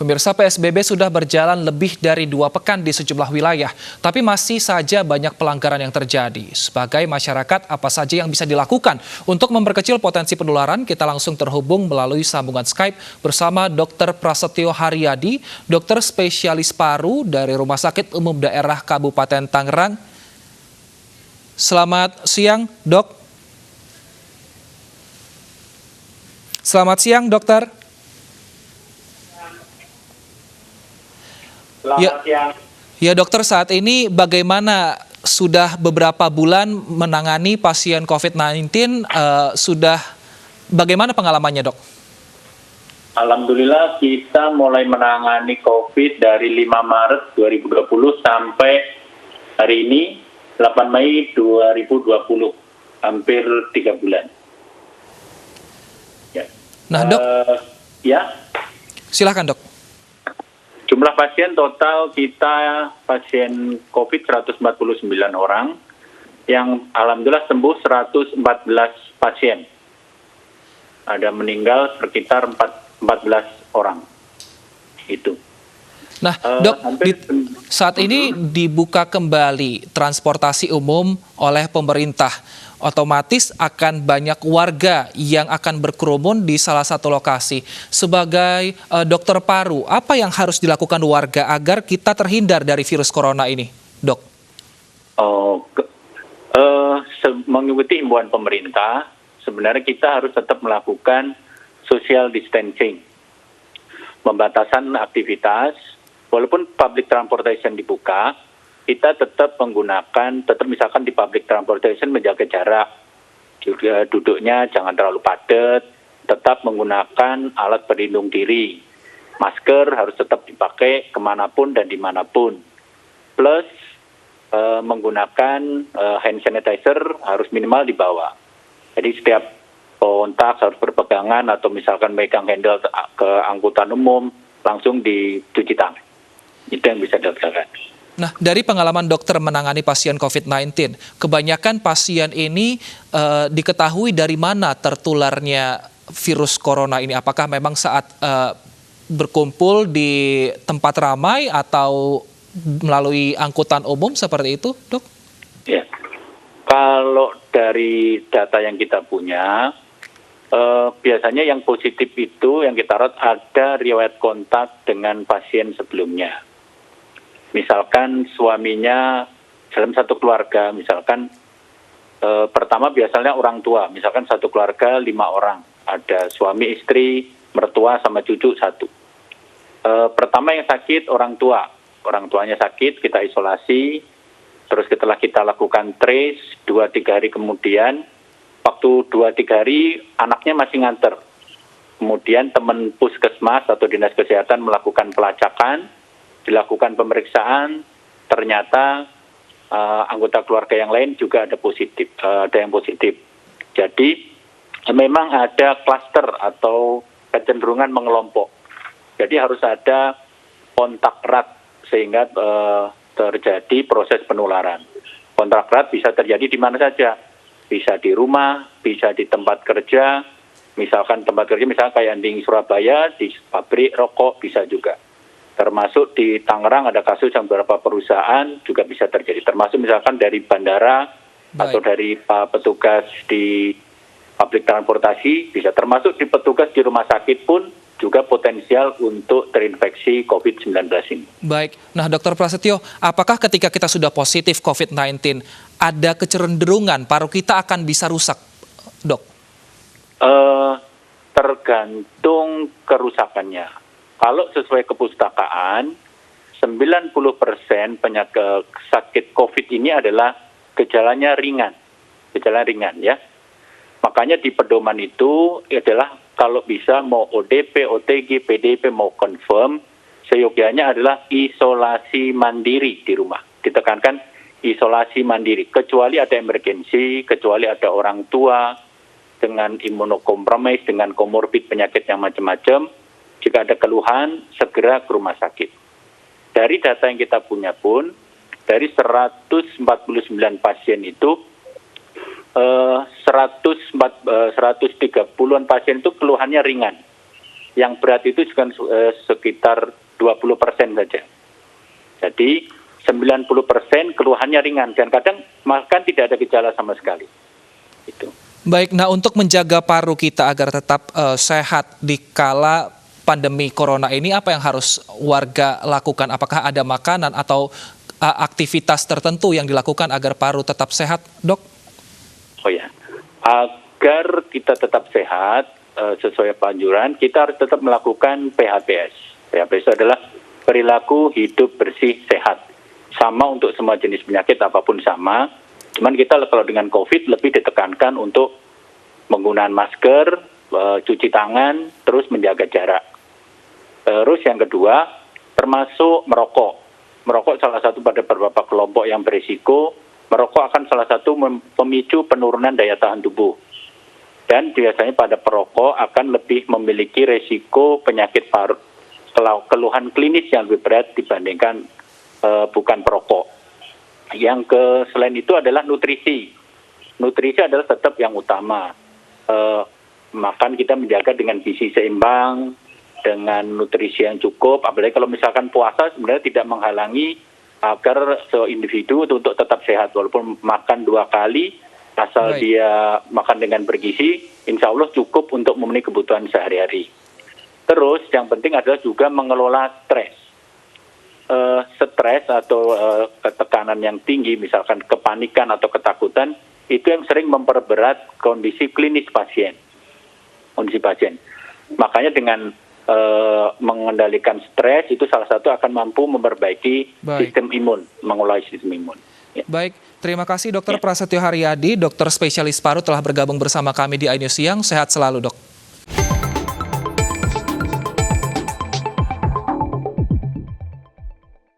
Pemirsa, PSBB sudah berjalan lebih dari 2 pekan di sejumlah wilayah, tapi masih saja banyak pelanggaran yang terjadi. Sebagai masyarakat, apa saja yang bisa dilakukan untuk memperkecil potensi penularan? Kita langsung terhubung melalui sambungan Skype bersama Dr. Prasetyo Haryadi, dokter spesialis paru dari Rumah Sakit Umum Daerah Kabupaten Tangerang. Selamat siang, Dok. Selamat siang, Dokter. Ya dokter, saat ini bagaimana sudah beberapa bulan menangani pasien COVID-19, bagaimana pengalamannya, Dok? Alhamdulillah kita mulai menangani COVID dari 5 Maret 2020 sampai hari ini 8 Mei 2020, hampir 3 bulan. Ya. Nah, Dok, ya. Silakan, Dok. Jumlah pasien total kita pasien COVID 149 orang, yang alhamdulillah sembuh 114 pasien. Ada meninggal sekitar 14 orang. Itu. Nah, Dok, saat ini dibuka kembali transportasi umum oleh pemerintah. Otomatis akan banyak warga yang akan berkerumun di salah satu lokasi. Sebagai dokter paru, apa yang harus dilakukan warga agar kita terhindar dari virus corona ini, Dok? Mengikuti himbauan pemerintah, sebenarnya kita harus tetap melakukan social distancing, pembatasan aktivitas. Walaupun public transportation dibuka, kita tetap misalkan di public transportation menjaga jarak, juga duduknya jangan terlalu padat, tetap menggunakan alat pelindung diri, masker harus tetap dipakai kemanapun dan dimanapun, plus menggunakan hand sanitizer harus minimal dibawa. Jadi setiap kontak harus berpegangan atau misalkan megang handle ke angkutan umum langsung dicuci tangan. Itu yang bisa dilakukan. Nah, dari pengalaman dokter menangani pasien COVID-19, kebanyakan pasien ini diketahui dari mana tertularnya virus corona ini? Apakah memang saat berkumpul di tempat ramai atau melalui angkutan umum seperti itu, Dok? Ya, kalau dari data yang kita punya, biasanya yang positif itu yang kita lihat ada riwayat kontak dengan pasien sebelumnya. Misalkan suaminya dalam satu keluarga, misalkan pertama biasanya orang tua, misalkan satu keluarga 5 orang, ada suami, istri, mertua sama cucu 1. Pertama yang sakit orang tuanya sakit, kita isolasi, terus setelah kita lakukan trace 2-3 hari kemudian, waktu 2-3 hari anaknya masih nganter. Kemudian teman puskesmas atau dinas kesehatan melakukan pelacakan, dilakukan pemeriksaan, ternyata anggota keluarga yang lain juga ada yang positif. Jadi memang ada klaster atau kecenderungan mengelompok. Jadi harus ada kontak erat sehingga terjadi proses penularan. Kontak erat bisa terjadi di mana saja, bisa di rumah, bisa di tempat kerja. Misalkan tempat kerja, misalnya kayak di Surabaya, di pabrik rokok bisa juga. Termasuk di Tangerang ada kasus yang beberapa perusahaan juga bisa terjadi. Termasuk misalkan dari bandara atau dari petugas di public transportasi bisa. Termasuk di petugas di rumah sakit pun juga potensial untuk terinfeksi COVID-19 ini. Baik. Nah, Dr. Prasetyo, apakah ketika kita sudah positif COVID-19 ada kecenderungan paru kita akan bisa rusak, Dok? Tergantung kerusakannya. Kalau sesuai kepustakaan, 90% penyakit sakit COVID ini adalah gejalanya ringan. Gejala ringan ya. Makanya di pedoman itu adalah kalau bisa mau ODP, OTG, PDP mau confirm, seyogyanya adalah isolasi mandiri di rumah. Ditekankan isolasi mandiri. Kecuali ada emergensi, kecuali ada orang tua dengan imunokompromis, dengan komorbid penyakit yang macam-macam. Jika ada keluhan, segera ke rumah sakit. Dari data yang kita punya pun, dari 149 pasien itu, 130-an pasien itu keluhannya ringan. yang berat itu juga sekitar 20% saja. Jadi 90% keluhannya ringan dan kadang bahkan tidak ada gejala sama sekali. Itu. Baik, nah untuk menjaga paru kita agar tetap sehat di kala pandemi corona ini, apa yang harus warga lakukan? Apakah ada makanan atau aktivitas tertentu yang dilakukan agar paru tetap sehat, Dok? Oh ya, agar kita tetap sehat sesuai anjuran, kita harus tetap melakukan PHBS. PHBS itu adalah perilaku hidup bersih sehat. Sama untuk semua jenis penyakit apapun sama. Cuman kita kalau dengan COVID lebih ditekankan untuk menggunakan masker, cuci tangan, terus menjaga jarak. Terus yang kedua, termasuk merokok. Merokok salah satu pada beberapa kelompok yang berisiko, merokok akan salah satu pemicu penurunan daya tahan tubuh. Dan biasanya pada perokok akan lebih memiliki resiko penyakit paru, keluhan klinis yang lebih berat dibandingkan bukan perokok. Selain itu adalah nutrisi. Nutrisi adalah tetap yang utama. Makan kita menjaga dengan gizi seimbang, dengan nutrisi yang cukup. Apalagi kalau misalkan puasa sebenarnya tidak menghalangi agar individu untuk tetap sehat. Walaupun makan 2 kali, asal dia makan dengan bergizi, insya Allah cukup untuk memenuhi kebutuhan sehari-hari. Terus yang penting adalah juga mengelola stres. Stres atau ketekanan yang tinggi, misalkan kepanikan atau ketakutan, itu yang sering memperberat kondisi klinis pasien. Makanya dengan mengendalikan stres itu salah satu akan mampu memperbaiki sistem imun, mengolah sistem imun. Ya. Baik, terima kasih Dr. Prasetyo Haryadi, dokter spesialis paru telah bergabung bersama kami di iNews Siang. Sehat selalu, Dok.